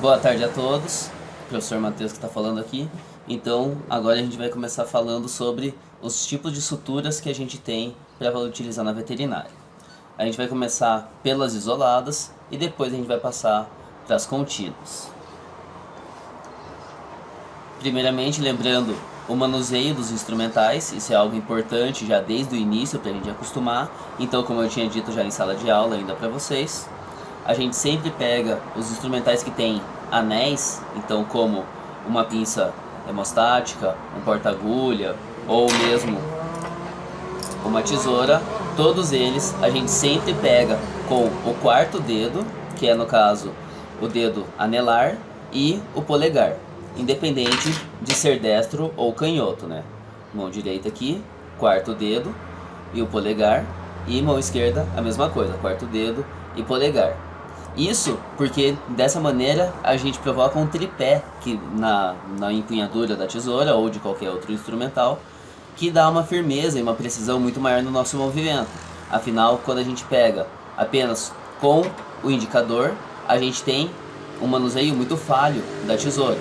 Boa tarde a todos, professor Matheus que está falando aqui. Então, agora a gente vai começar falando sobre os tipos de suturas que a gente tem para utilizar na veterinária. A gente vai começar pelas isoladas e depois a gente vai passar para as contínuas. Primeiramente, lembrando o manuseio dos instrumentais, isso é algo importante já desde o início para a gente acostumar. Então, como eu tinha dito já em sala de aula ainda para vocês, a gente sempre pega os instrumentais que tem anéis, então como uma pinça hemostática, um porta-agulha ou mesmo uma tesoura, todos eles a gente sempre pega com o quarto dedo, que é no caso o dedo anelar, e o polegar, independente de ser destro ou canhoto, né? Mão direita aqui, quarto dedo e o polegar, e mão esquerda a mesma coisa, quarto dedo e polegar. Isso porque dessa maneira a gente provoca um tripé que na empunhadura da tesoura ou de qualquer outro instrumental, que dá uma firmeza e uma precisão muito maior no nosso movimento. Afinal, quando a gente pega apenas com o indicador, a gente tem um manuseio muito falho da tesoura.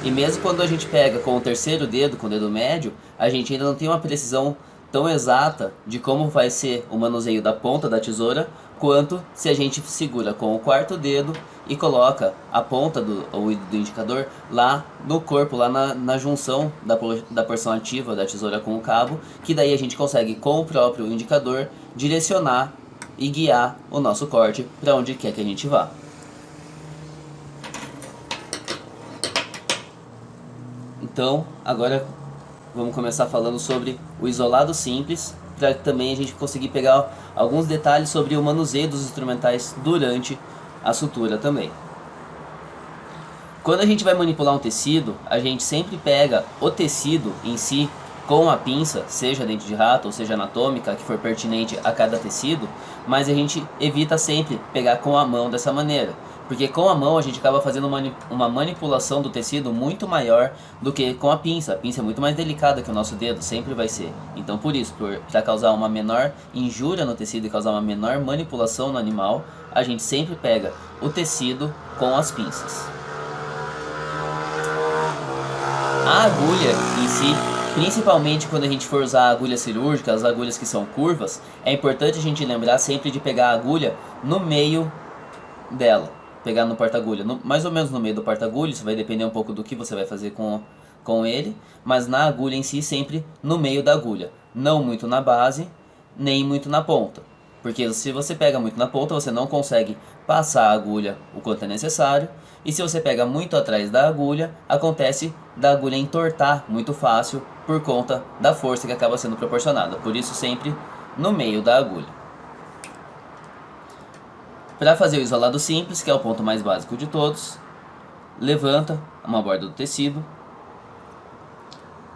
E mesmo quando a gente pega com o terceiro dedo, com o dedo médio, a gente ainda não tem uma precisão tão exata de como vai ser o manuseio da ponta da tesoura, quanto se a gente segura com o quarto dedo e coloca a ponta do indicador lá no corpo, lá na junção da porção ativa da tesoura com o cabo, que daí a gente consegue com o próprio indicador direcionar e guiar o nosso corte para onde quer que a gente vá. Então, agora vamos começar falando sobre o isolado simples, para também a gente conseguir pegar alguns detalhes sobre o manuseio dos instrumentais durante a sutura também. Quando a gente vai manipular um tecido, a gente sempre pega o tecido em si com a pinça, seja dente de rato ou seja anatômica, que for pertinente a cada tecido, mas a gente evita sempre pegar com a mão dessa maneira, porque com a mão a gente acaba fazendo uma manipulação do tecido muito maior do que com a pinça. A pinça é muito mais delicada que o nosso dedo, sempre vai ser. Então por isso, para causar uma menor injúria no tecido e causar uma menor manipulação no animal, a gente sempre pega o tecido com as pinças. A agulha em si, principalmente quando a gente for usar a agulha cirúrgica, as agulhas que são curvas, é importante a gente lembrar sempre de pegar a agulha no meio dela. Pegar no porta-agulha, mais ou menos no meio do porta-agulha, isso vai depender um pouco do que você vai fazer com ele, mas na agulha em si, sempre no meio da agulha, não muito na base, nem muito na ponta, porque se você pega muito na ponta, você não consegue passar a agulha o quanto é necessário, e se você pega muito atrás da agulha, acontece da agulha entortar muito fácil por conta da força que acaba sendo proporcionada, por isso sempre no meio da agulha. Para fazer o isolado simples, que é o ponto mais básico de todos, levanta uma borda do tecido,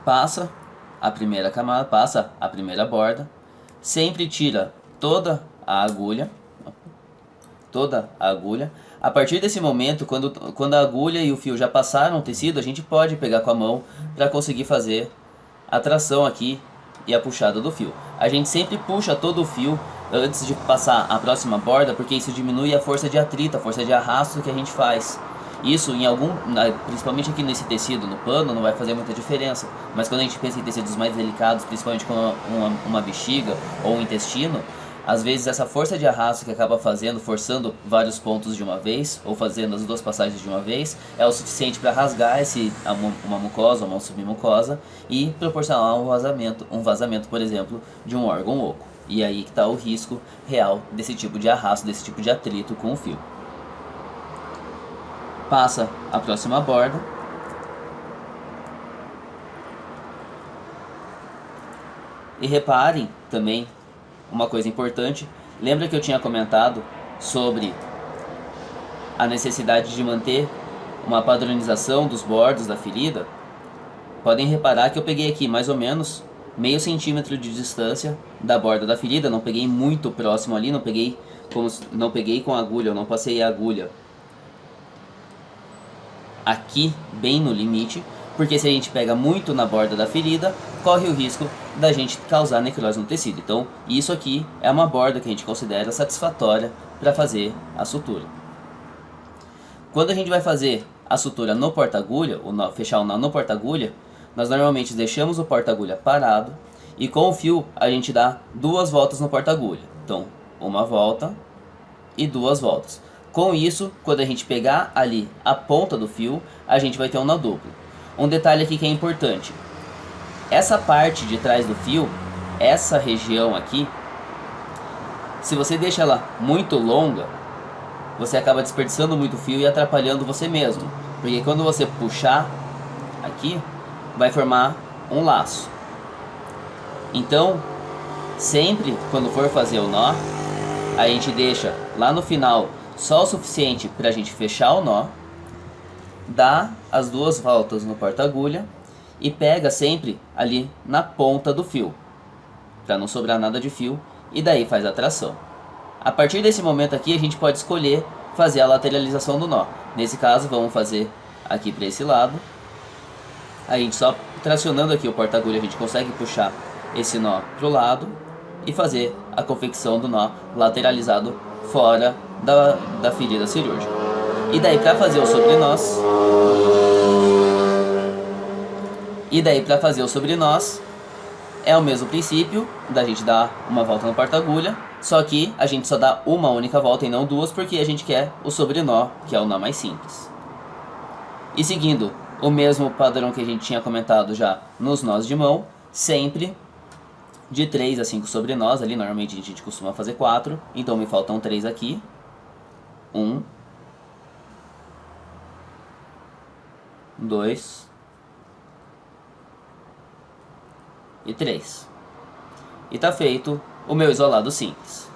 passa a primeira camada, passa a primeira borda, sempre tira toda a agulha. A partir desse momento, quando a agulha e o fio já passaram o tecido, a gente pode pegar com a mão para conseguir fazer a tração aqui e a puxada do fio. A gente sempre puxa todo o fio antes de passar a próxima borda, porque isso diminui a força de atrito, a força de arrasto que a gente faz. Isso principalmente aqui nesse tecido, no pano, não vai fazer muita diferença, mas quando a gente pensa em tecidos mais delicados, principalmente com uma bexiga ou um intestino, às vezes essa força de arrasto que acaba forçando vários pontos de uma vez, ou fazendo as duas passagens de uma vez, é o suficiente para rasgar uma mucosa ou uma submucosa e proporcionar um vazamento, por exemplo, de um órgão oco. E aí que está o risco real desse tipo de arrasto, desse tipo de atrito com o fio. Passa a próxima borda. E reparem também uma coisa importante. Lembra que eu tinha comentado sobre a necessidade de manter uma padronização dos bordos da ferida? Podem reparar que eu peguei aqui mais ou menos meio centímetro de distância da borda da ferida, não peguei muito próximo ali, não peguei com a agulha, eu não passei a agulha aqui bem no limite, porque se a gente pega muito na borda da ferida, corre o risco da gente causar necrose no tecido. Então isso aqui é uma borda que a gente considera satisfatória para fazer a sutura. Quando a gente vai fazer a sutura no porta-agulha, fechar o nó no porta-agulha, nós normalmente deixamos o porta-agulha parado e com o fio a gente dá 2 voltas no porta-agulha. Então, uma volta e 2 voltas. Com isso, quando a gente pegar ali a ponta do fio, a gente vai ter um nó duplo. Um detalhe aqui que é importante. Essa parte de trás do fio, essa região aqui, se você deixa ela muito longa, você acaba desperdiçando muito fio e atrapalhando você mesmo. Porque quando você puxar aqui, vai formar um laço. Então, sempre quando for fazer o nó, a gente deixa lá no final só o suficiente para a gente fechar o nó, dá as 2 voltas no porta-agulha e pega sempre ali na ponta do fio, para não sobrar nada de fio, e daí faz a tração. A partir desse momento aqui a gente pode escolher fazer a lateralização do nó. Nesse caso vamos fazer aqui para esse lado. A gente só tracionando aqui o porta-agulha a gente consegue puxar esse nó para o lado e fazer a confecção do nó lateralizado fora da ferida cirúrgica. E daí para fazer o sobrenós, é o mesmo princípio da gente dar uma volta no porta-agulha, só que a gente só dá uma única volta e não 2, porque a gente quer o sobrenó, que é o nó mais simples. E seguindo o mesmo padrão que a gente tinha comentado já nos nós de mão, sempre de 3 a 5 sobrenós, ali normalmente a gente costuma fazer 4, então me faltam 3 aqui. 1, 2 e 3. E tá feito o meu isolado simples.